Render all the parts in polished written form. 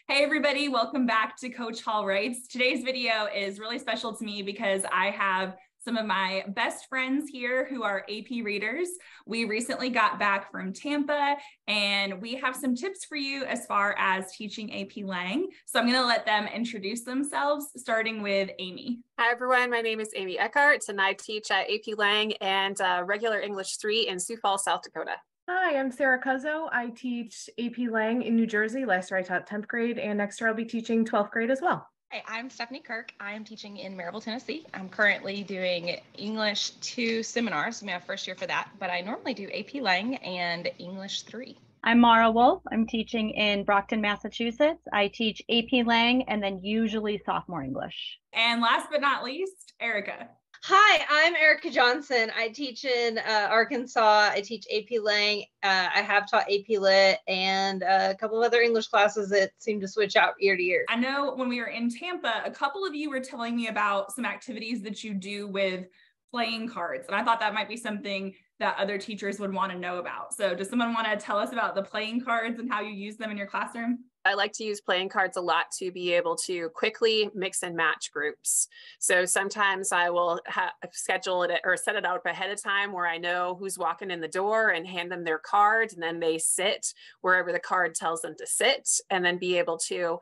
Hey everybody, welcome back to Coach Hall Writes. Today's video is really special to me because I have some of my best friends here who are AP readers. We recently got back from Tampa and we have some tips for you as far as teaching AP Lang. So I'm going to let them introduce themselves, starting with Amy. Hi everyone, my name is Amy Eckhart and I teach at AP Lang and regular English 3 in Sioux Falls, South Dakota. Hi, I'm Sarah Cuzzo. I teach AP Lang in New Jersey. Last year I taught 10th grade and next year I'll be teaching 12th grade as well. Hi, I'm Stephanie Kirk. I'm teaching in Maryville, Tennessee. I'm currently doing English 2 seminars. I'm in my first year for that, but I normally do AP Lang and English 3. I'm Mara Wolf. I'm teaching in Brockton, Massachusetts. I teach AP Lang and then usually sophomore English. And last but not least, Erica. Hi, I'm Erica Johnson. I teach in Arkansas. I teach AP Lang. I have taught AP Lit and a couple of other English classes that seem to switch out year to year. I know when we were in Tampa, a couple of you were telling me about some activities that you do with playing cards. And I thought that might be something that other teachers would want to know about. So does someone want to tell us about the playing cards and how you use them in your classroom? I like to use playing cards a lot to be able to quickly mix and match groups. So sometimes I will schedule it or set it up ahead of time where I know who's walking in the door and hand them their cards, and then they sit wherever the card tells them to sit, and then be able to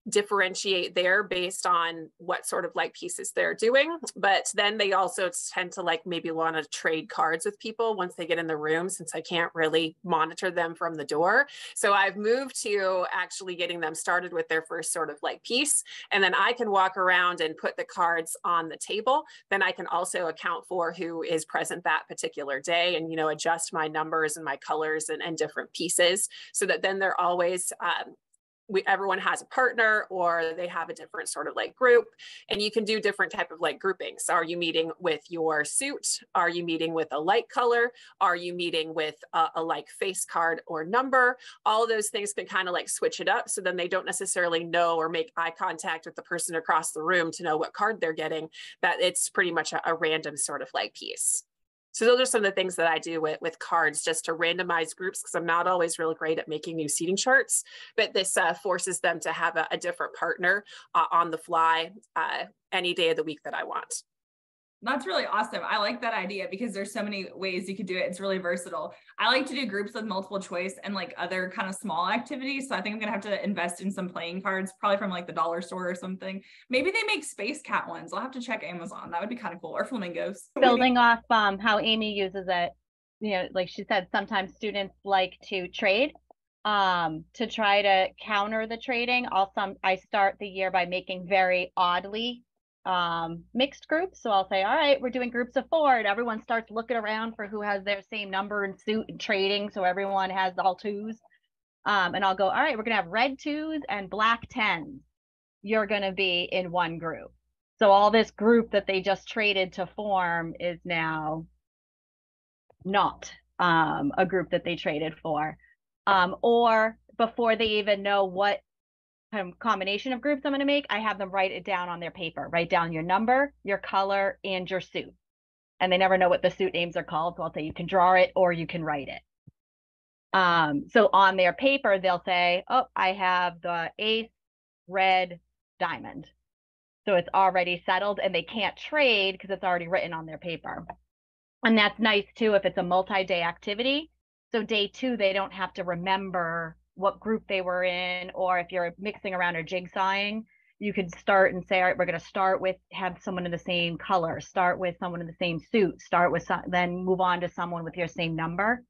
differentiate there based on what sort of like pieces they're doing. But then they also tend to like maybe want to trade cards with people once they get in the room, since I can't really monitor them from the door. So I've moved to actually getting them started with their first sort of like piece, and then I can walk around and put the cards on the table. Then I can also account for who is present that particular day and, you know, adjust my numbers and my colors and different pieces so that then they're always everyone has a partner or they have a different sort of like group, and you can do different type of like groupings. Are you meeting with your suit? Are you meeting with a light color? Are you meeting with a like face card or number? All of those things can kind of like switch it up. So then they don't necessarily know or make eye contact with the person across the room to know what card they're getting, that it's pretty much a random sort of like piece. So those are some of the things that I do with cards, just to randomize groups, because I'm not always really great at making new seating charts, but this forces them to have a different partner on the fly any day of the week that I want. That's really awesome. I like that idea because there's so many ways you could do it. It's really versatile. I like to do groups with multiple choice and like other kind of small activities. So I think I'm going to have to invest in some playing cards, probably from like the dollar store or something. Maybe they make Space Cat ones. I'll have to check Amazon. That would be kind of cool. Or flamingos. Building off how Amy uses it, you know, like she said, sometimes students like to trade. To try to counter the trading, I start the year by making very oddly mixed groups. So I'll say, all right, we're doing groups of 4, and everyone starts looking around for who has their same number and suit and trading. So everyone has all 2s. And I'll go, all right, we're gonna have red 2s and black 10s. You're gonna be in one group. So all this group that they just traded to form is now not a group that they traded for. Or before they even know what combination of groups I'm going to make, I have them write it down on their paper. Write down your number, your color, and your suit. And they never know what the suit names are called. So I'll say you can draw it or you can write it. So on their paper, they'll say, oh, I have the ace, red, diamond. So it's already settled and they can't trade because it's already written on their paper. And that's nice too if it's a multi-day activity. So day 2, they don't have to remember what group they were in, or if you're mixing around or jigsawing, you could start and say, all right, we're going to start with have someone in the same color, start with someone in the same suit, start with then move on to someone with your same number.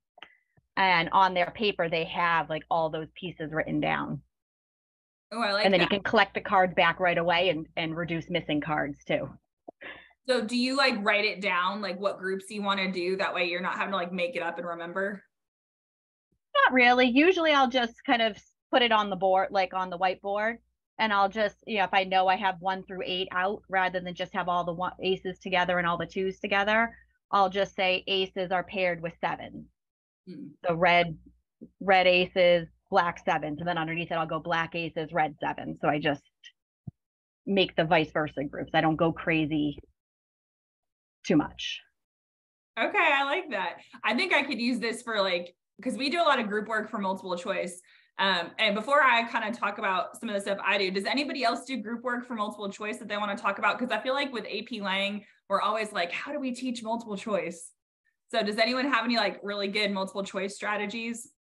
And on their paper, they have like all those pieces written down. Oh, I like and then that. You can collect the cards back right away and reduce missing cards too. So do you like write it down, like what groups you want to do? That way you're not having to like make it up and remember. Not really. Usually I'll just kind of put it on the board, like on the whiteboard, and I'll just, you know, if I know I have 1 through 8 out, rather than just have all the aces together and all the 2s together, I'll just say aces are paired with 7s. So red aces, black 7s, and then underneath it I'll go black aces, red 7s. So I just make the vice versa groups. I don't go crazy too much. Okay, I like that. I think I could use this for like, because we do a lot of group work for multiple choice. And before I kind of talk about some of the stuff I do, does anybody else do group work for multiple choice that they want to talk about? Because I feel like with AP Lang, we're always like, how do we teach multiple choice? So does anyone have any like really good multiple choice strategies?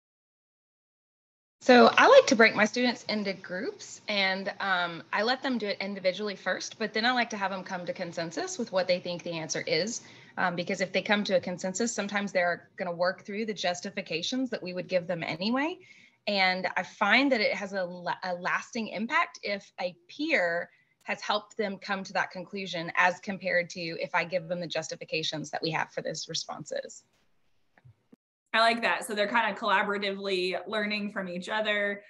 So I like to break my students into groups, and I let them do it individually first, but then I like to have them come to consensus with what they think the answer is. Because if they come to a consensus, sometimes they're going to work through the justifications that we would give them anyway. And I find that it has a lasting impact if a peer has helped them come to that conclusion as compared to if I give them the justifications that we have for those responses. I like that. So they're kind of collaboratively learning from each other.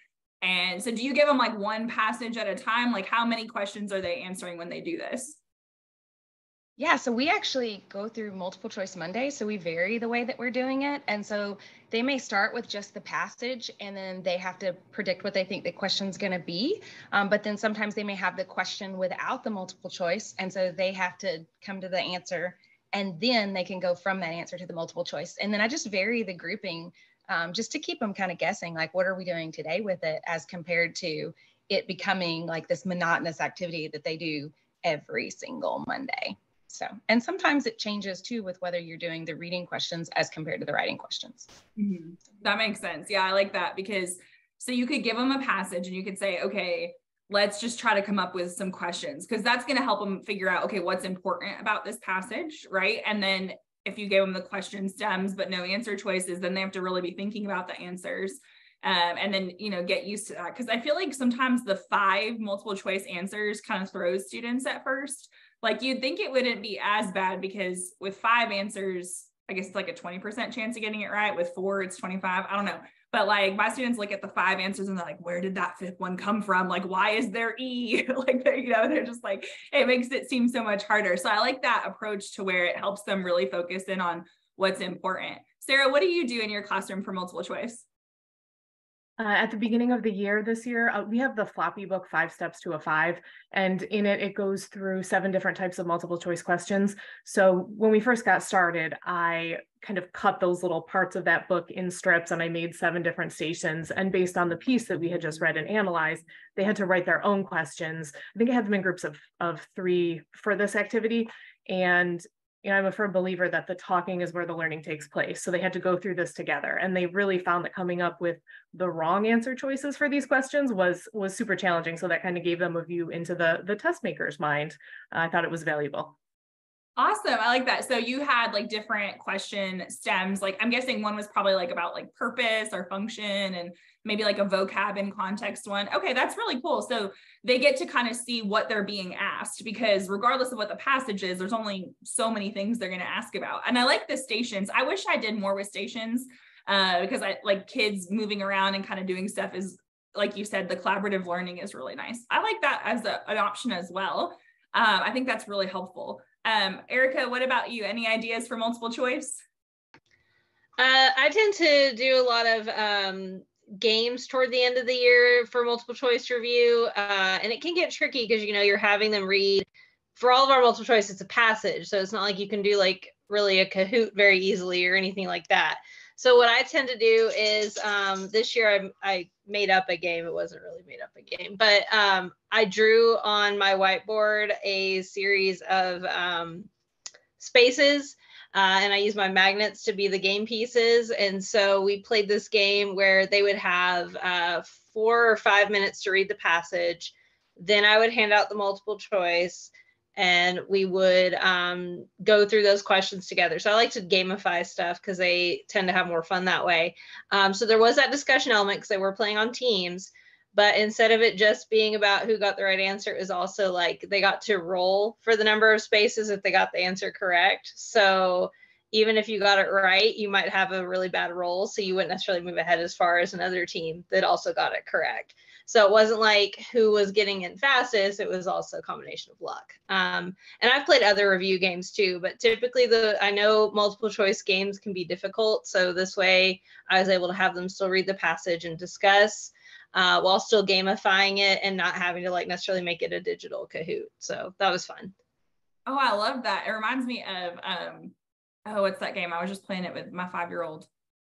And so do you give them like one passage at a time? Like how many questions are they answering when they do this? Yeah, so we actually go through multiple choice Monday. So we vary the way that we're doing it. And so they may start with just the passage and then they have to predict what they think the question's going to be. But then sometimes they may have the question without the multiple choice. And so they have to come to the answer and then they can go from that answer to the multiple choice. And then I just vary the grouping just to keep them kind of guessing, like, what are we doing today with it as compared to it becoming like this monotonous activity that they do every single Monday. So, and sometimes it changes too with whether you're doing the reading questions as compared to the writing questions. Mm-hmm. That makes sense. Yeah, I like that because so you could give them a passage and you could say, okay, let's just try to come up with some questions because that's going to help them figure out, okay, what's important about this passage, right? And then if you give them the question stems but no answer choices, then they have to really be thinking about the answers. And then, you know, get used to that. Because I feel like sometimes the 5 multiple choice answers kind of throws students at first. Like you'd think it wouldn't be as bad because with 5 answers, I guess it's like a 20% chance of getting it right. With 4, it's 25. I don't know. But like my students look at the 5 answers and they're like, where did that 5th one come from? Like, why is there E? Like, you know, they're just like, it makes it seem so much harder. So I like that approach to where it helps them really focus in on what's important. Sarah, what do you do in your classroom for multiple choice? At the beginning of the year this year, we have the floppy book, 5 Steps to a 5, and in it, it goes through 7 different types of multiple choice questions. So when we first got started, I kind of cut those little parts of that book in strips and I made 7 different stations. And based on the piece that we had just read and analyzed, they had to write their own questions. I think I had them in groups of 3 for this activity. And you know, I'm a firm believer that the talking is where the learning takes place. So they had to go through this together. And they really found that coming up with the wrong answer choices for these questions was super challenging. So that kind of gave them a view into the test maker's mind. I thought it was valuable. Awesome. I like that. So you had like different question stems. Like I'm guessing one was probably like about like purpose or function and maybe like a vocab and context one. Okay, that's really cool. So they get to kind of see what they're being asked because regardless of what the passage is, there's only so many things they're going to ask about. And I like the stations. I wish I did more with stations because I like kids moving around and kind of doing stuff is, like you said, the collaborative learning is really nice. I like that as an option as well. I think that's really helpful. Erica, what about you? Any ideas for multiple choice? I tend to do a lot of games toward the end of the year for multiple choice review. And it can get tricky because, you know, you're having them read. For all of our multiple choice, it's a passage. So it's not like you can do like really a Kahoot very easily or anything like that. So what I tend to do is this year I made up a game. It wasn't really made up a game, but I drew on my whiteboard a series of spaces and I used my magnets to be the game pieces. And so we played this game where they would have 4 or 5 minutes to read the passage. Then I would hand out the multiple choice and we would go through those questions together. So I like to gamify stuff because they tend to have more fun that way. So there was that discussion element because they were playing on teams, but instead of it just being about who got the right answer, it was also like they got to roll for the number of spaces if they got the answer correct. So even if you got it right, you might have a really bad roll. So you wouldn't necessarily move ahead as far as another team that also got it correct. So it wasn't like who was getting in fastest. It was also a combination of luck. And I've played other review games too, but typically I know multiple choice games can be difficult. So this way I was able to have them still read the passage and discuss while still gamifying it and not having to like necessarily make it a digital Kahoot. So that was fun. Oh, I love that. It reminds me of, what's that game? I was just playing it with my 5-year-old.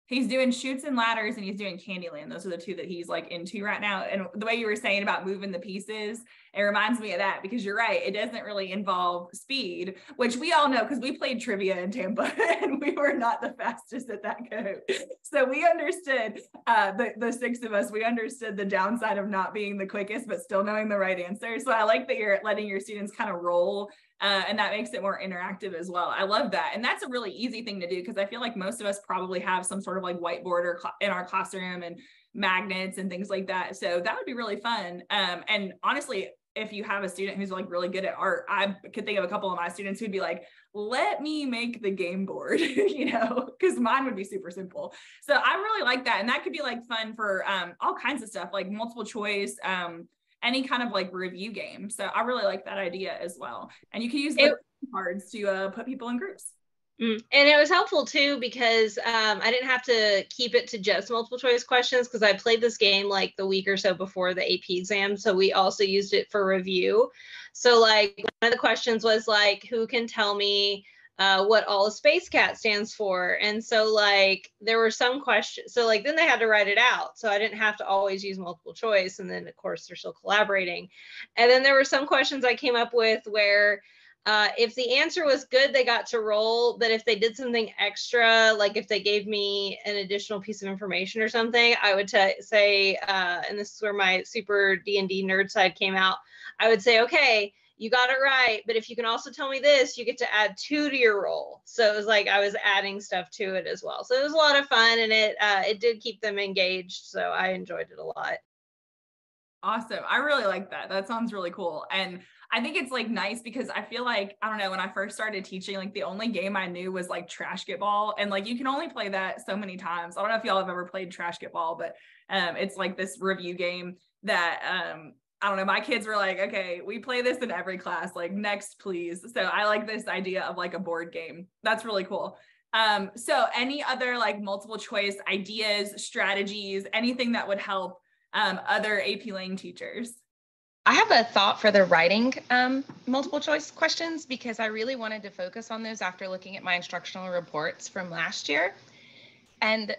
He's doing Chutes and Ladders and he's doing Candyland. Those are the two that he's like into right now. And the way you were saying about moving the pieces, it reminds me of that, because you're right. It doesn't really involve speed, which we all know because we played trivia in Tampa and we were not the fastest at that go. So we understood, the six of us, we understood the downside of not being the quickest, but still knowing the right answer. So I like that you're letting your students kind of roll. And that makes it more interactive as well. I love that. And that's a really easy thing to do, because I feel like most of us probably have some sort of like whiteboard or in our classroom and magnets and things like that. So that would be really fun. And honestly, if you have a student who's like really good at art, I could think of a couple of my students who'd be like, let me make the game board, you know, because mine would be super simple. So I really like that. And that could be like fun for all kinds of stuff, like multiple choice, any kind of like review game. So I really like that idea as well. And you can use the cards to put people in groups. And it was helpful too, because I didn't have to keep it to just multiple choice questions, because I played this game like the week or so before the AP exam. So we also used it for review. So like one of the questions was like, who can tell me what all a space cat stands for? And so like there were some questions, so like then they had to write it out, so I didn't have to always use multiple choice. And then of course they're still collaborating. And then there were some questions I came up with where if the answer was good, they got to roll, but if they did something extra, like if they gave me an additional piece of information or something, I would say, and this is where my super D&D nerd side came out, I would say, okay, you got it right, but if you can also tell me this, you get to add 2 to your roll. So it was like I was adding stuff to it as well. So it was a lot of fun, and it did keep them engaged. So I enjoyed it a lot. Awesome. I really like that. That sounds really cool. And I think it's like nice because I feel like, I don't know, when I first started teaching, like the only game I knew was like Trash Get Ball. And like, you can only play that so many times. I don't know if y'all have ever played Trash Get Ball, but it's like this review game that, I don't know, my kids were like, okay, we play this in every class, like next, please. So I like this idea of like a board game. That's really cool. So any other like multiple choice ideas, strategies, anything that would help other AP Lang teachers? I have a thought for the writing multiple choice questions, because I really wanted to focus on those after looking at my instructional reports from last year. And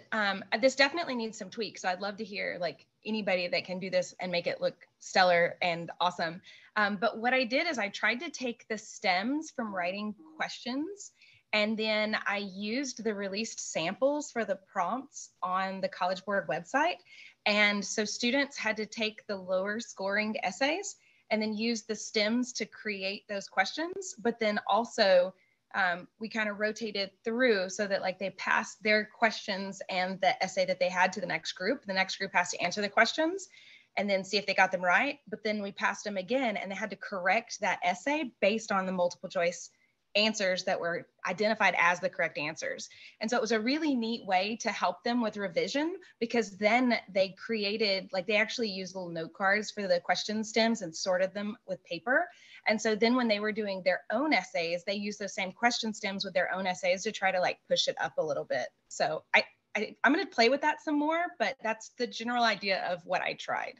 this definitely needs some tweaks. So I'd love to hear like anybody that can do this and make it look stellar and awesome. But what I did is I tried to take the stems from writing questions, and then I used the released samples for the prompts on the College Board website. And so students had to take the lower scoring essays and then use the stems to create those questions. But then also we kind of rotated through so that like they passed their questions and the essay that they had to the next group. The next group has to answer the questions and then see if they got them right. But then we passed them again and they had to correct that essay based on the multiple choice answers that were identified as the correct answers. And so it was a really neat way to help them with revision, because then they created, like they actually used little note cards for the question stems and sorted them with paper. And so then when they were doing their own essays, they used those same question stems with their own essays to try to like push it up a little bit. So I'm going to play with that some more, but that's the general idea of what I tried.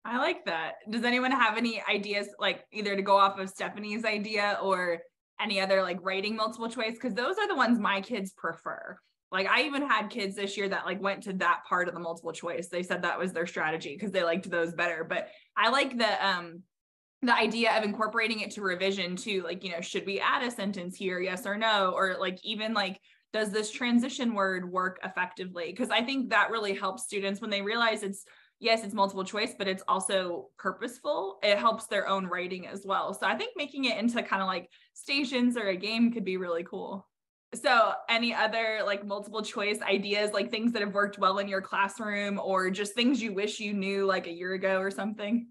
I like that. Does anyone have any ideas, like either to go off of Stephanie's idea or any other like writing multiple choice? Because those are the ones my kids prefer. Like I even had kids this year that like went to that part of the multiple choice. They said that was their strategy because they liked those better. But I like the idea of incorporating it to revision too. Like, you know, should we add a sentence here? Yes or no? Or like even like, does this transition word work effectively? Because I think that really helps students when they realize it's, yes, it's multiple choice, but it's also purposeful. It helps their own writing as well. So I think making it into kind of like stations or a game could be really cool. So any other like multiple choice ideas, like things that have worked well in your classroom or just things you wish you knew like a year ago or something?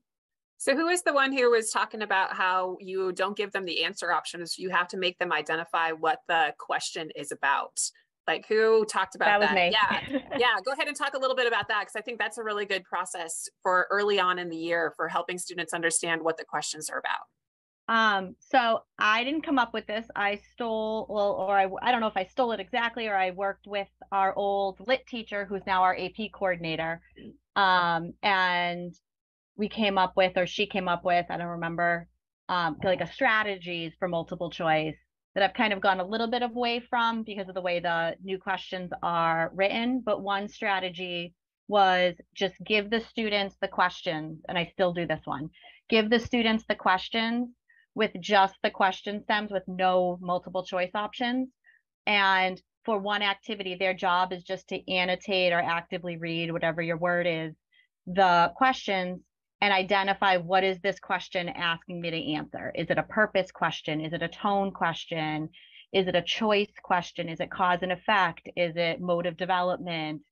So who is the one who was talking about how you don't give them the answer options? You have to make them identify what the question is about. Like who talked about that? That was me. Yeah. Go ahead and talk a little bit about that, because I think that's a really good process for early on in the year for helping students understand what the questions are about. So I didn't come up with this. I stole, well, or I don't know if I stole it exactly, or I worked with our old lit teacher who's now our AP coordinator. And we came up with, or she came up with, I don't remember, like a strategies for multiple choice. that I've kind of gone a little bit away from because of the way the new questions are written. But one strategy was just give the students the questions, and I still do this one, give the students the questions with just the question stems with no multiple choice options. And for one activity, their job is just to annotate or actively read, whatever your word is, the questions and identify what is this question asking me to answer. Is it a purpose question? Is it a tone question? Is it a choice question? Is it cause and effect? Is it mode of development?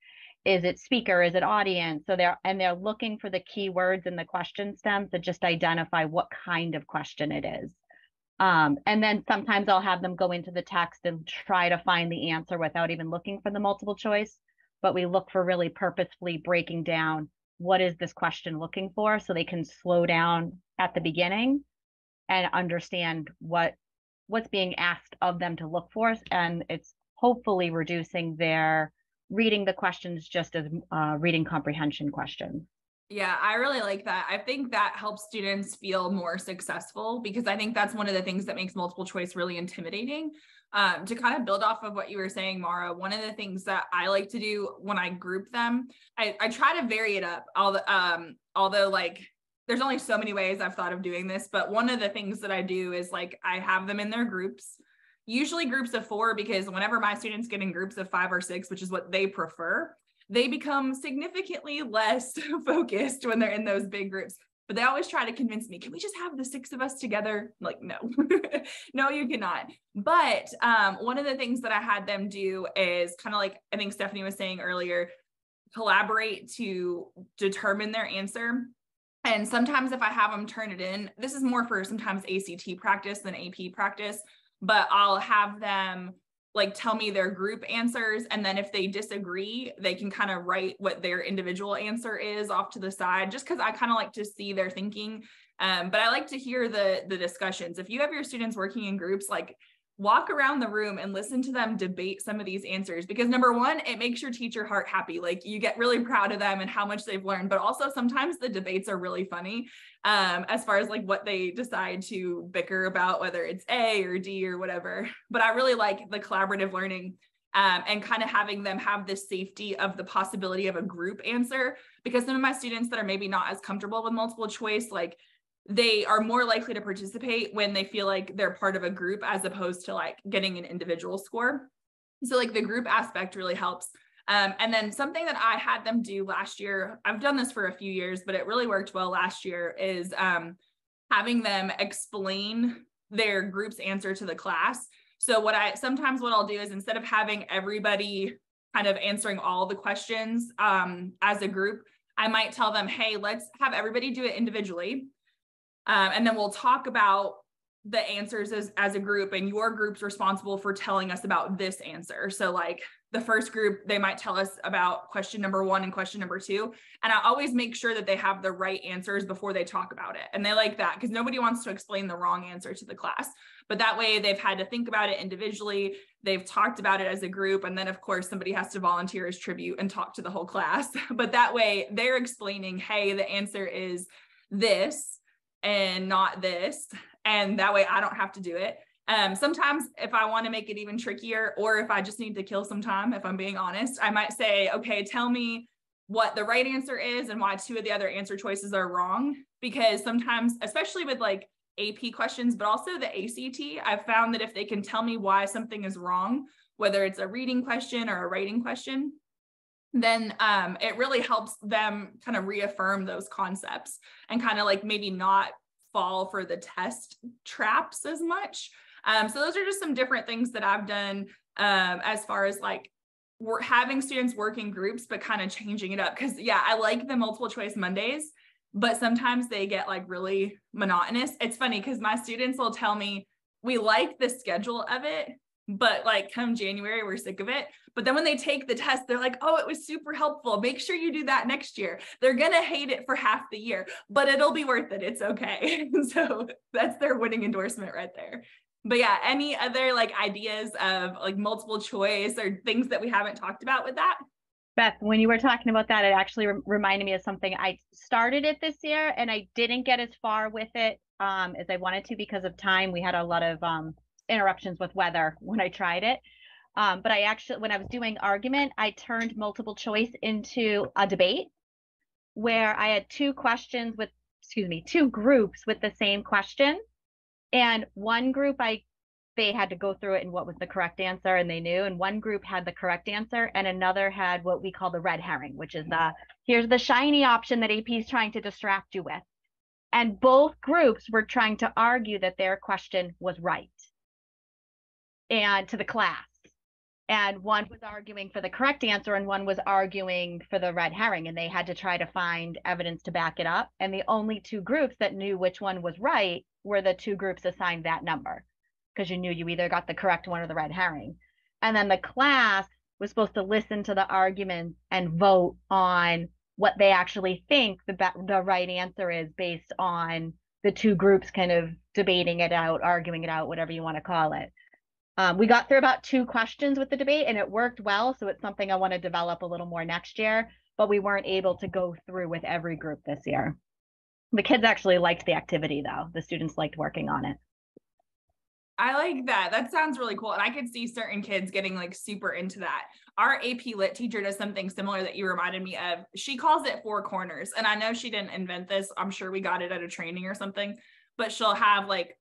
Is it speaker? Is it audience? So they're looking for the keywords in the question stems to just identify what kind of question it is. And then sometimes I'll have them go into the text and try to find the answer without even looking for the multiple choice. But we look for really purposefully breaking down what is this question looking for, so they can slow down at the beginning and understand what's being asked of them to look for. And it's hopefully reducing their reading the questions just as reading comprehension questions. Yeah, I really like that. I think that helps students feel more successful, because I think that's one of the things that makes multiple choice really intimidating. To kind of build off of what you were saying, Mara, one of the things that I like to do when I group them, I try to vary it up. Although like there's only so many ways I've thought of doing this, but one of the things that I do is like I have them in their groups, usually groups of 4, because whenever my students get in groups of 5 or 6, which is what they prefer, they become significantly less focused when they're in those big groups. But they always try to convince me, can we just have the 6 of us together? I'm like, no, no, you cannot. But one of the things that I had them do is kind of like, I think Stephanie was saying earlier, collaborate to determine their answer. And sometimes if I have them turn it in, this is more for sometimes ACT practice than AP practice, but I'll have them like tell me their group answers. And then if they disagree, they can kind of write what their individual answer is off to the side, just because I kind of like to see their thinking. But I like to hear the discussions. If you have your students working in groups, like walk around the room and listen to them debate some of these answers, because number one, it makes your teacher heart happy. Like you get really proud of them and how much they've learned, but also sometimes the debates are really funny as far as like what they decide to bicker about, whether it's A or D or whatever. But I really like the collaborative learning and kind of having them have this safety of the possibility of a group answer, because some of my students that are maybe not as comfortable with multiple choice, like they are more likely to participate when they feel like they're part of a group as opposed to like getting an individual score. So like the group aspect really helps. And then something that I had them do last year, I've done this for a few years, but it really worked well last year, is having them explain their group's answer to the class. So sometimes what I'll do is, instead of having everybody kind of answering all the questions as a group, I might tell them, hey, let's have everybody do it individually. And then we'll talk about the answers as a group, and your group's responsible for telling us about this answer. So like the first group, they might tell us about question number 1 and question number 2. And I always make sure that they have the right answers before they talk about it. And they like that because nobody wants to explain the wrong answer to the class. But that way they've had to think about it individually. They've talked about it as a group. And then of course, somebody has to volunteer as tribute and talk to the whole class. But that way they're explaining, hey, the answer is this and not this. And that way I don't have to do it. Sometimes if I want to make it even trickier, or if I just need to kill some time, if I'm being honest, I might say, okay, tell me what the right answer is and why 2 of the other answer choices are wrong. Because sometimes, especially with like AP questions, but also the ACT, I've found that if they can tell me why something is wrong, whether it's a reading question or a writing question, then it really helps them kind of reaffirm those concepts and kind of like maybe not fall for the test traps as much. So those are just some different things that I've done as far as like we're having students work in groups, but kind of changing it up. Because yeah, I like the multiple choice Mondays, but sometimes they get like really monotonous. It's funny because my students will tell me, we like the schedule of it, but like come January, we're sick of it. But then when they take the test, they're like, oh, it was super helpful. Make sure you do that next year. They're going to hate it for half the year, but it'll be worth it. It's okay. So that's their winning endorsement right there. But yeah, any other like ideas of like multiple choice or things that we haven't talked about with that? Beth, when you were talking about that, it actually reminded me of something. I started it this year and I didn't get as far with it as I wanted to because of time. We had a lot of interruptions with weather when I tried it. But I actually, when I was doing argument, I turned multiple choice into a debate where I had two questions with, two groups with the same question. And one group, they had to go through it and what was the correct answer, and they knew. And one group had the correct answer, and another had what we call the red herring, which is here's the shiny option that AP is trying to distract you with. And both groups were trying to argue that their question was right, and to the class. And one was arguing for the correct answer, and one was arguing for the red herring, and they had to try to find evidence to back it up. And the only two groups that knew which one was right were the two groups assigned that number, because you knew you either got the correct one or the red herring. And then the class was supposed to listen to the arguments and vote on what they actually think the right answer is based on the two groups kind of debating it out, arguing it out, whatever you want to call it. We got through about 2 questions with the debate, and it worked well. So it's something I want to develop a little more next year, but we weren't able to go through with every group this year. The kids actually liked the activity though. The students liked working on it. I like that. That sounds really cool. And I could see certain kids getting like super into that. Our AP Lit teacher does something similar that you reminded me of. She calls it 4 corners. And I know she didn't invent this. I'm sure we got it at a training or something, but she'll have like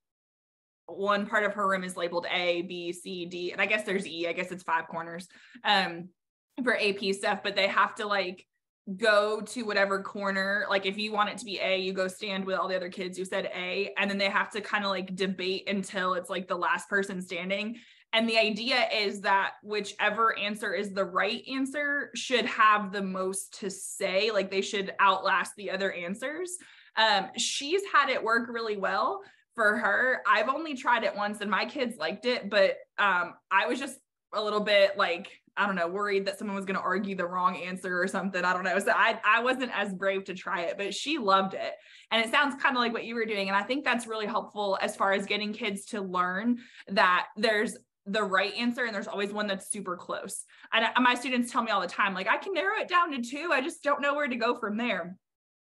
one part of her room is labeled A, B, C, D, and I guess there's E. I guess it's 5 corners for AP stuff, but they have to like go to whatever corner. Like if you want it to be A, you go stand with all the other kids who said A, and then they have to kind of like debate until it's like the last person standing. And the idea is that whichever answer is the right answer should have the most to say, like they should outlast the other answers. She's had it work really well for her. I've only tried it once and my kids liked it, but I was just a little bit like, I don't know, worried that someone was going to argue the wrong answer or something. I don't know. So I wasn't as brave to try it, but she loved it. And it sounds kind of like what you were doing. And I think that's really helpful as far as getting kids to learn that there's the right answer and there's always one that's super close. And my students tell me all the time, like, I can narrow it down to 2. I just don't know where to go from there.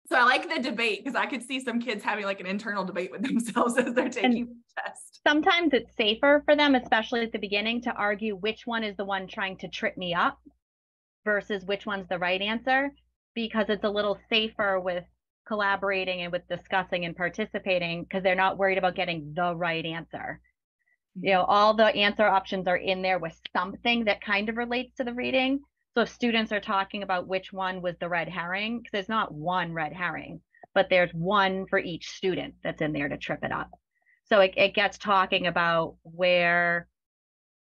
So I like the debate because I could see some kids having like an internal debate with themselves as they're taking the test. Sometimes it's safer for them, especially at the beginning, to argue which one is the one trying to trip me up versus which one's the right answer, because it's a little safer with collaborating and with discussing and participating because they're not worried about getting the right answer. You know, all the answer options are in there with something that kind of relates to the reading. So if students are talking about which one was the red herring, because there's not one red herring, but there's one for each student that's in there to trip it up. So it gets talking about where,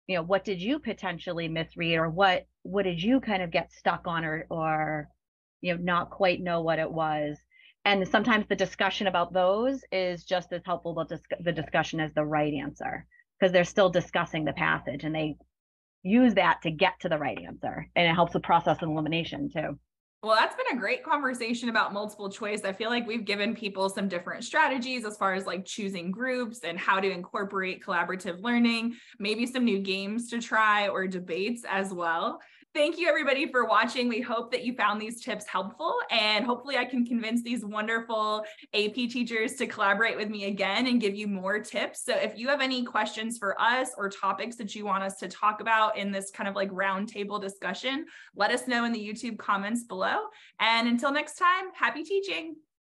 you know, what did you potentially misread, or what did you kind of get stuck on, or you know, not quite know what it was. And sometimes the discussion about those is just as helpful about the discussion as the right answer, because they're still discussing the passage and they use that to get to the right answer. And it helps with process and elimination too. Well, that's been a great conversation about multiple choice. I feel like we've given people some different strategies as far as like choosing groups and how to incorporate collaborative learning, maybe some new games to try or debates as well. Thank you everybody for watching. We hope that you found these tips helpful, and hopefully I can convince these wonderful AP teachers to collaborate with me again and give you more tips. So if you have any questions for us or topics that you want us to talk about in this kind of like roundtable discussion, let us know in the YouTube comments below. And until next time, happy teaching.